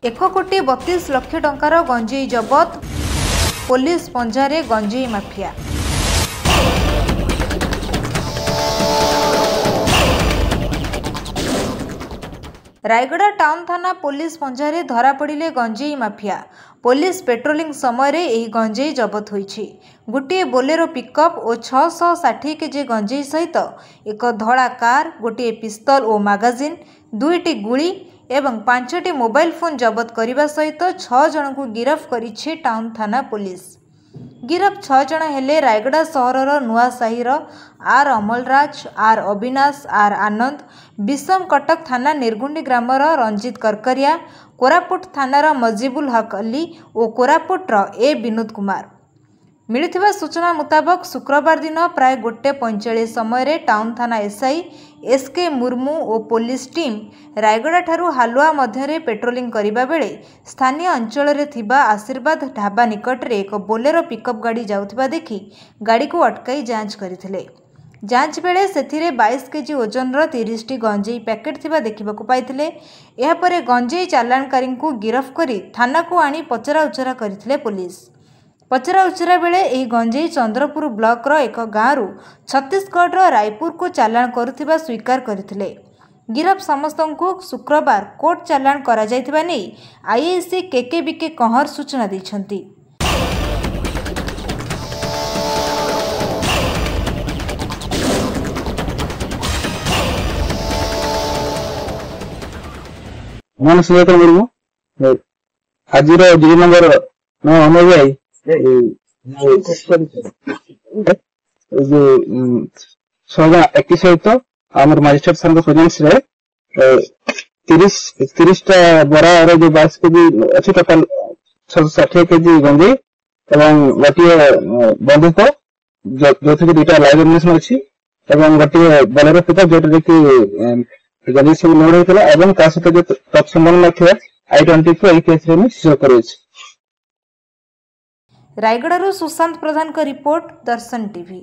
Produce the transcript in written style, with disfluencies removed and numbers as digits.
1,32,00,000 टंकार गंजेई जबत। पुलिस पंजारे गंजेई माफिया। रायगड़ा टाउन थाना पुलिस पंजारे धरा पड़िले गंजेई माफिया। पुलिस पेट्रोलिंग समय रे एही गंजेई जबत होईछि। गोटे बोलेरो पिकअप और 660 केजी गंजेई सहित एक धड़ा कार, गोटे पिस्तल और मैगजीन, 2टी गुली एवं 5टी मोबाइल फोन जबत करने सहित 6 जन को गिरफ्त करिछि टाउन थाना पुलिस। गिरफ्त 6 जन हेले रायगड़ा सहरर नुआ साहिर R Amalraj, R Avinash, R Anand, Bisam Cuttack थाना निर्गुंडी ग्रामर रंजित करकरिया, कोरापुट थानार मजिबुल हक अली और कोरापुटर ए विनोद कुमार। मिलिथिबा सूचना मुताबक शुक्रवार दिन प्राय 1:45 समय टाउन थाना एसआई एसके मुर्मू और पुलिस टीम रायगड़ा ठारू हालुआ मध्य पेट्रोलिंग करिबा बेले स्थानीय अंचल रे थिबा आशीर्वाद ढाबा निकट रे एक बोलेरो पिकअप गाड़ी जाउथिबा देखि गाड़ी को अटकाई जांच करथिले। जांच बेले सेथिरे 22 केजी ओजनर 30टी गंजेई पैकेट थिबा देखिबाकू पाइथिले। एहा परे गंजेई चालाणकारी को गिरफ्त करी थाना को आनी पचरा उचरा करथिले पुलिस। पचरा उचरा बेले एही गंजेई चंद्रपुर ब्लॉक रो एक गाँव छत्तीसगढ़ रायपुर को चालाण करुथिबा स्वीकार करथिले। गिरफ्त समस्तों को शुक्रवार कोर्ट चालाण करा जायथिबा नै आईआईसी केकेबीके कहर सूचना दैछंती। मन सुजाता मुर्मू आज जिले नंबर 9 अमर भाई एक सहित आम मजिस्ट्रेट सर प्रेजेंस 30टा बरा जो 22 केजी अच्छी टोटाल 660 केजी गंजेई एवं गोटे बंदूक जो थी 2टा लाइव एमिनेशन अच्छी गोटे बोलेरो पिकअप जो कि गंजेई सब लोड होता है सहित जो तत्संबंध I-24 केस सीज कर। रायगड़ा सुशांत प्रधान का रिपोर्ट, दर्शन टीवी।